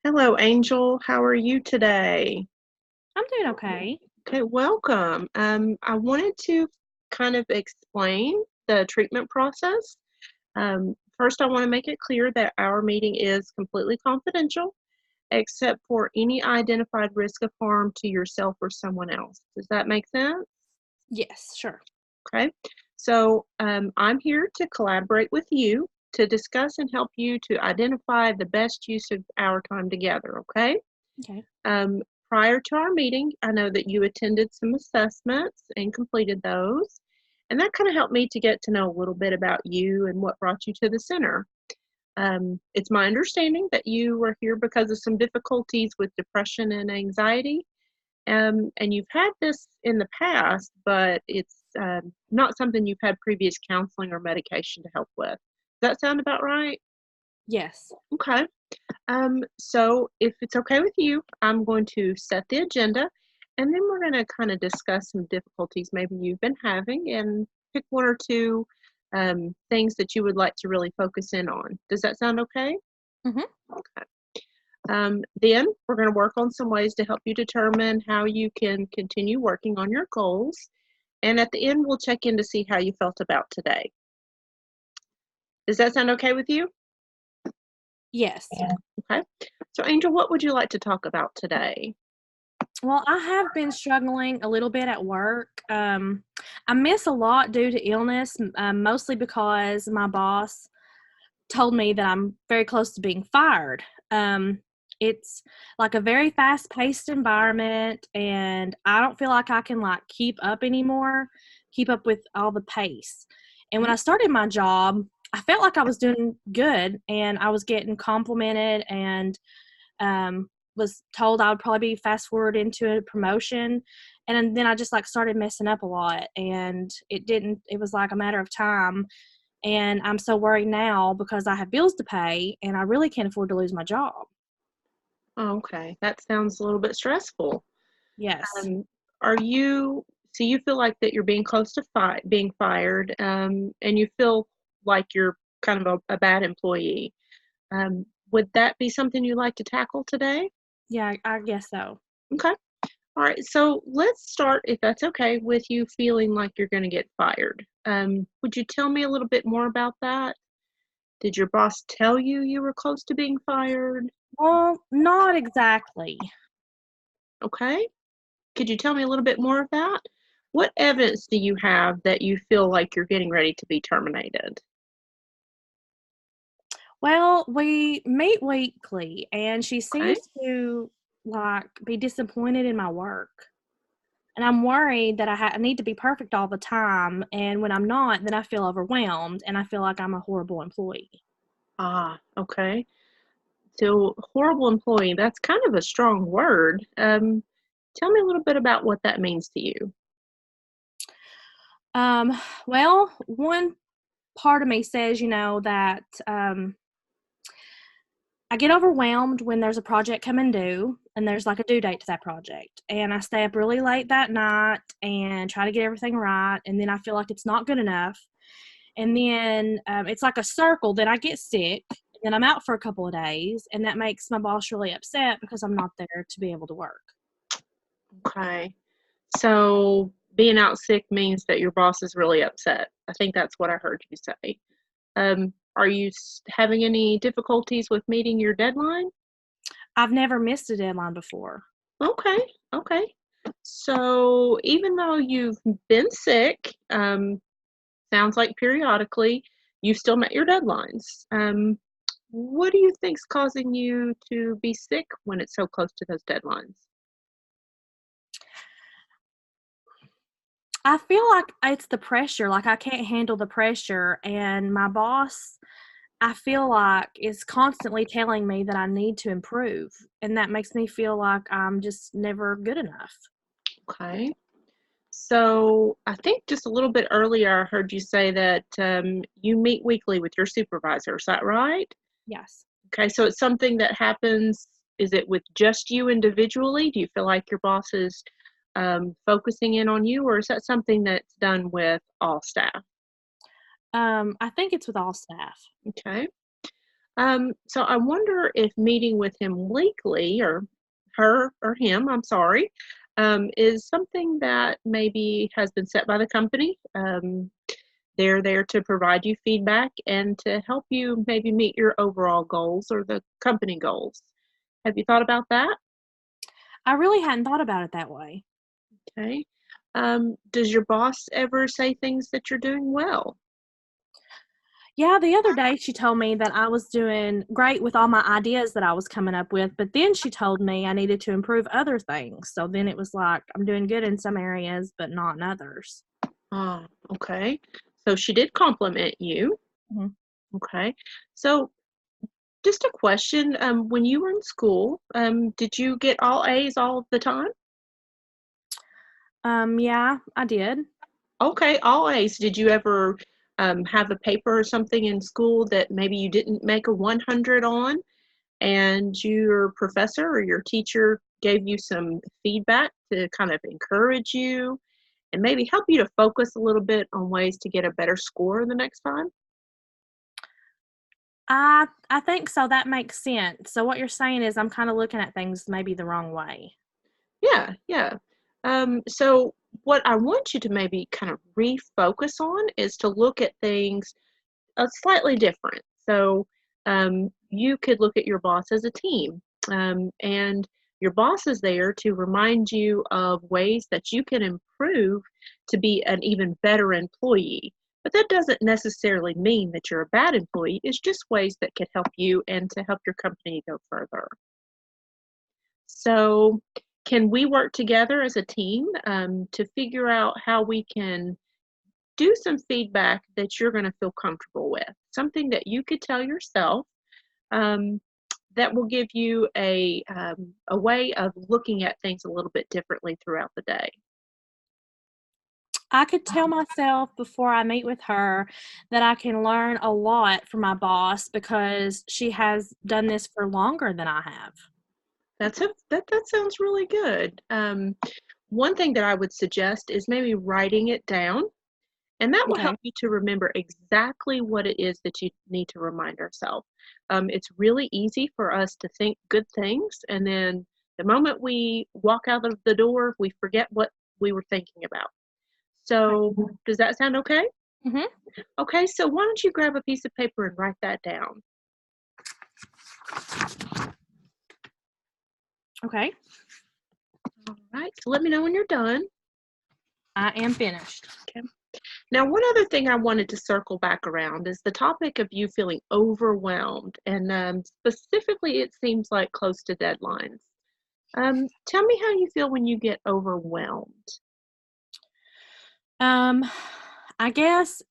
Hello, Angel. How are you today? I'm doing okay. Okay, welcome. I wanted to kind of explain the treatment process. First, I want to make it clear that our meeting is completely confidential, except for any identified risk of harm to yourself or someone else. Does that make sense? Yes, sure. Okay. So I'm here to collaborate with you to discuss and help you to identify the best use of our time together. Okay. Okay. Um, Prior to our meeting, I know that you attended some assessments and completed those. And that kind of helped me to get to know a little bit about you and what brought you to the center. It's my understanding that you were here because of some difficulties with depression and anxiety. And you've had this in the past, but it's not something you've had previous counseling or medication to help with. Does that sound about right? Yes. Okay. So if it's okay with you, I'm going to set the agenda and then we're going to kind of discuss some difficulties maybe you've been having and pick one or two things that you would like to really focus in on. Does that sound okay? Mm-hmm. Okay. Then we're going to work on some ways to help you determine how you can continue working on your goals. And at the end, we'll check in to see how you felt about today. Does that sound okay with you? Yes. Okay. So, Angel, what would you like to talk about today? Well, I have been struggling a little bit at work. I miss a lot due to illness, mostly because my boss told me that I'm very close to being fired. It's like a very fast-paced environment, and I don't feel like I can keep up anymore, keep up with all the pace. And when I started my job, I felt like I was doing good, and I was getting complimented and was told I would probably be fast forward into a promotion. And then I just started messing up a lot, and it was like a matter of time. And I'm so worried now because I have bills to pay and I really can't afford to lose my job. Oh, okay, that sounds a little bit stressful. Yes. Um, are you, so you feel like that you're being close to being fired, and you feel like you're kind of a bad employee. Would that be something you'd like to tackle today? Yeah, I guess so. Okay. All right. So let's start, if that's okay, with you feeling like you're going to get fired. Would you tell me a little bit more about that? Did your boss tell you you were close to being fired? Well, not exactly. Okay. Could you tell me a little bit more of that? What evidence do you have that you feel like you're getting ready to be terminated? Well, we meet weekly and she Okay. seems to be disappointed in my work. And I'm worried that I need to be perfect all the time, and when I'm not, then I feel overwhelmed and I feel like I'm a horrible employee. Ah, okay. So, horrible employee, that's kind of a strong word. Tell me a little bit about what that means to you. Um, well, one part of me says, that I get overwhelmed when there's a project coming due and there's a due date to that project. And I stay up really late that night and try to get everything right. And then I feel like it's not good enough. And then it's like a circle. Then I get sick. And then I'm out for a couple of days. And that makes my boss really upset because I'm not there to be able to work. Okay. So, being out sick means that your boss is really upset. I think that's what I heard you say. Are you having any difficulties with meeting your deadline? I've never missed a deadline before. Okay. Okay. So, even though you've been sick, sounds like periodically, you still met your deadlines. What do you think's causing you to be sick when it's so close to those deadlines? I feel like it's the pressure. I can't handle the pressure. And my boss, I feel like, is constantly telling me that I need to improve. And that makes me feel like I'm just never good enough. Okay. So I think just a little bit earlier, I heard you say that you meet weekly with your supervisor. Is that right? Yes. Okay. So it's something that happens. Is it with just you individually? Do you feel like your boss is focusing in on you, or is that something that's done with all staff? I think it's with all staff. Okay. So I wonder if meeting with him weekly, or her or him, I'm sorry, is something that maybe has been set by the company. They're there to provide you feedback and to help you maybe meet your overall goals or the company goals. Have you thought about that? I really hadn't thought about it that way. Okay. Does your boss ever say things that you're doing well? Yeah, the other day she told me that I was doing great with all my ideas that I was coming up with, but then she told me I needed to improve other things. So then it was like I'm doing good in some areas, but not in others. Oh, okay. So she did compliment you. Mhm. Okay. So just a question. When you were in school, did you get all A's all the time? Yeah, I did. Okay, all A's. Did you ever have a paper or something in school that maybe you didn't make a 100 on, and your professor or your teacher gave you some feedback to kind of encourage you and maybe help you to focus a little bit on ways to get a better score the next time? I think so. That makes sense. So what you're saying is I'm kind of looking at things maybe the wrong way. Yeah, yeah. So what I want you to maybe kind of refocus on is to look at things slightly different. So you could look at your boss as a team, and your boss is there to remind you of ways that you can improve to be an even better employee. But that doesn't necessarily mean that you're a bad employee. It's just ways that could help you and to help your company go further. So, can we work together as a team to figure out how we can do some feedback that you're going to feel comfortable with? Something that you could tell yourself, um, that will give you a way of looking at things a little bit differently throughout the day. I could tell myself before I meet with her that I can learn a lot from my boss because she has done this for longer than I have. That sounds really good. One thing that I would suggest is maybe writing it down. And that will Okay. help you to remember exactly what it is that you need to remind ourselves. It's really easy for us to think good things, and then the moment we walk out of the door, we forget what we were thinking about. So, does that sound okay? Mhm. Okay, so why don't you grab a piece of paper and write that down? Okay. All right, so let me know when you're done. I am finished. Okay. Now, one other thing I wanted to circle back around is the topic of you feeling overwhelmed, and specifically, it seems like close to deadlines. Tell me how you feel when you get overwhelmed. Um, I guess,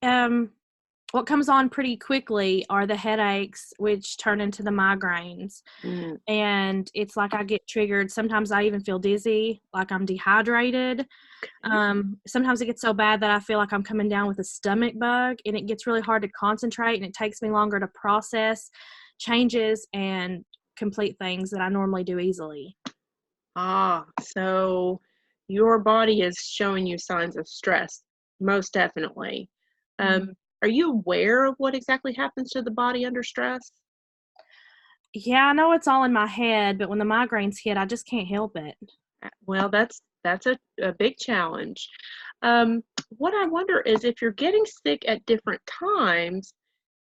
what comes on pretty quickly are the headaches, which turn into the migraines. Mm, And it's like I get triggered. Sometimes I even feel dizzy, like I'm dehydrated. okay. Sometimes it gets so bad that I feel like I'm coming down with a stomach bug, and it gets really hard to concentrate, and it takes me longer to process changes and complete things that I normally do easily. So your body is showing you signs of stress, most definitely. Mhm. Are you aware of what exactly happens to the body under stress? Yeah, I know it's all in my head, but when the migraines hit, I just can't help it. Well, that's a big challenge. What I wonder is if you're getting sick at different times,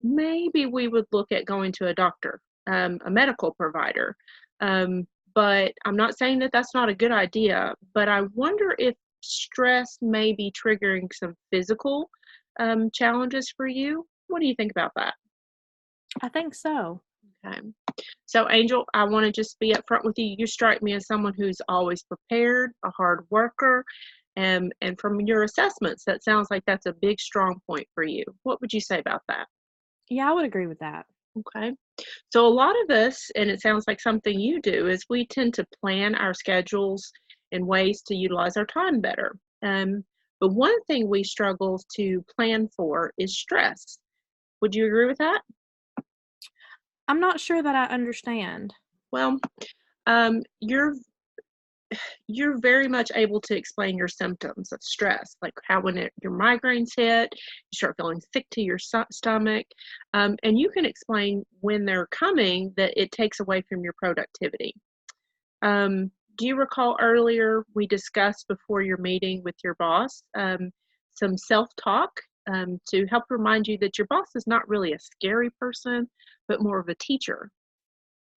maybe we would look at going to a doctor, a medical provider. But I'm not saying that that's not a good idea, but I wonder if stress may be triggering some physical challenges for you. What do you think about that? I think so. Okay. So, Angel, I want to just be upfront with you. You strike me as someone who's always prepared, a hard worker, and from your assessments, that sounds like that's a big strong point for you. What would you say about that? Yeah, I would agree with that. Okay. So a lot of us, and it sounds like something you do, is we tend to plan our schedules in ways to utilize our time better. But one thing we struggle to plan for is stress. Would you agree with that? I'm not sure that I understand. Well, you're you're very much able to explain your symptoms of stress, like how when your migraines hit, you start feeling sick to your stomach, and you can explain when they're coming that it takes away from your productivity. Do you recall earlier we discussed before your meeting with your boss some self-talk to help remind you that your boss is not really a scary person, but more of a teacher?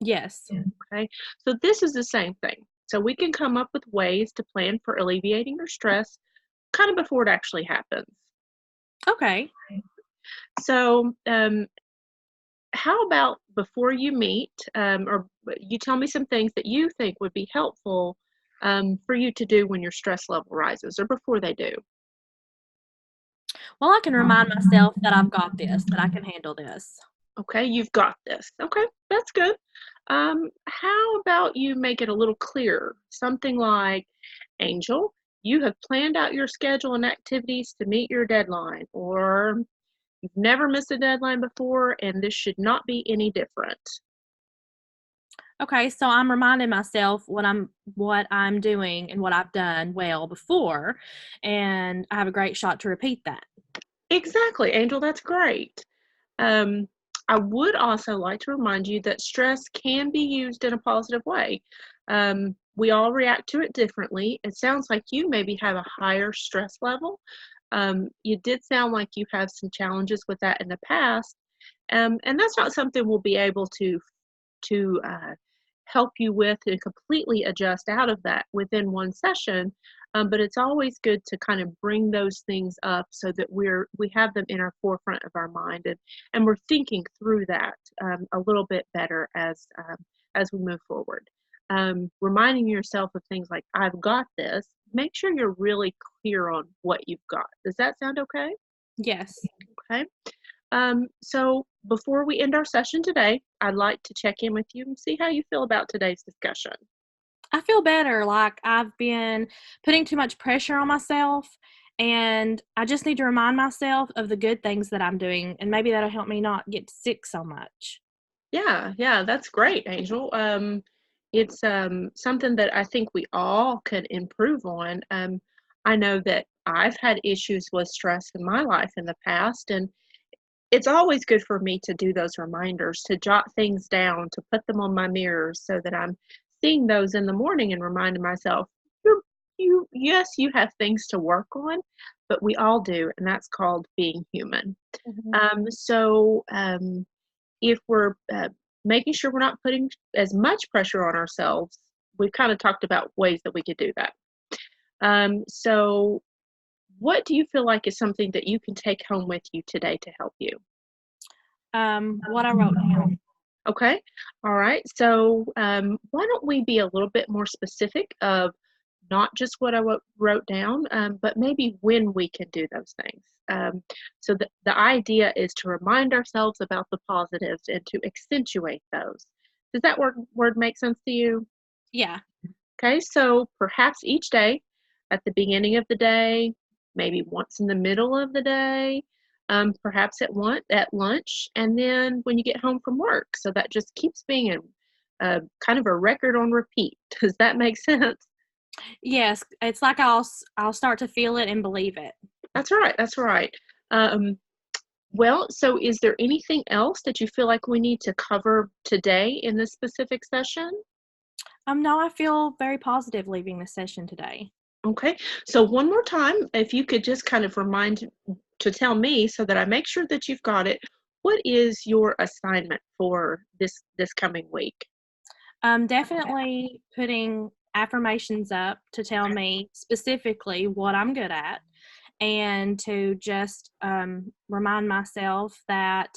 Yes. Okay, so this is the same thing. So we can come up with ways to plan for alleviating your stress kind of before it actually happens. Okay. So, how about before you meet, or you tell me some things that you think would be helpful for you to do when your stress level rises or before they do? Well, I can remind myself that I've got this, that I can handle this. Okay, you've got this. Okay, that's good. How about you make it a little clearer? Something like, Angel, you have planned out your schedule and activities to meet your deadline, or you've never missed a deadline before, and this should not be any different. Okay, so I'm reminding myself what I'm doing and what I've done well before, and I have a great shot to repeat that. Exactly, Angel, that's great. Um, I would also like to remind you that stress can be used in a positive way. We all react to it differently. It sounds like you maybe have a higher stress level. You did sound like you have some challenges with that in the past, and that's not something we'll be able to help you with and completely adjust out of that within one session. But it's always good to kind of bring those things up so that we have them in our forefront of our mind, and we're thinking through that a little bit better as we move forward. Reminding yourself of things like I've got this. Make sure you're really clear on what you've got. Does that sound okay? Yes. Okay. So before we end our session today, I'd like to check in with you and see how you feel about today's discussion. I feel better, like I've been putting too much pressure on myself, and I just need to remind myself of the good things that I'm doing, and maybe that'll help me not get sick so much. Yeah, yeah, that's great, Angel. It's something that I think we all can improve on. I know that I've had issues with stress in my life in the past, and it's always good for me to do those reminders, to jot things down, to put them on my mirrors so that I'm seeing those in the morning and reminding myself, yes, you have things to work on, but we all do, and that's called being human. Mhm. So, if we're making sure we're not putting as much pressure on ourselves, we've kind of talked about ways that we could do that. So, what do you feel like is something that you can take home with you today to help you? What I wrote down. Okay. All right. So, why don't we be a little bit more specific of not just what I wrote down, but maybe when we can do those things. So, the idea is to remind ourselves about the positives and to accentuate those. Does that word make sense to you? Yeah. Okay. So, perhaps each day, at the beginning of the day, maybe once in the middle of the day, perhaps at lunch, and then when you get home from work. So that just keeps being a kind of a record on repeat. Does that make sense? Yes, it's like I'll start to feel it and believe it. That's right. That's right. Um, well, so is there anything else that you feel like we need to cover today in this specific session? No, I feel very positive leaving the session today. Okay. So one more time, if you could just kind of remind to tell me so that I make sure that you've got it. What is your assignment for this coming week? Definitely putting affirmations up to tell me specifically what I'm good at, and to just remind myself that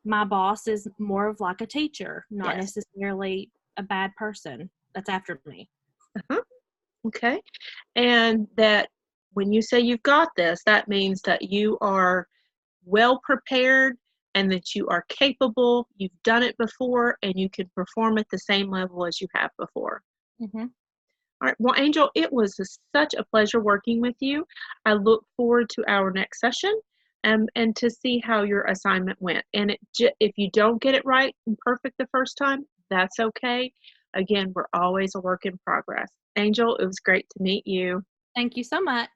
my boss is more of like a teacher, not Yes. necessarily a bad person that's after me. Uh-huh. Okay. And that when you say you've got this, that means that you are well prepared and that you are capable, you've done it before, and you can perform at the same level as you have before. Hmm. All right. Well, Angel, it was such a pleasure working with you. I look forward to our next session and to see how your assignment went. And if you don't get it right and perfect the first time, that's okay. Again, we're always a work in progress. Angel, it was great to meet you. Thank you so much.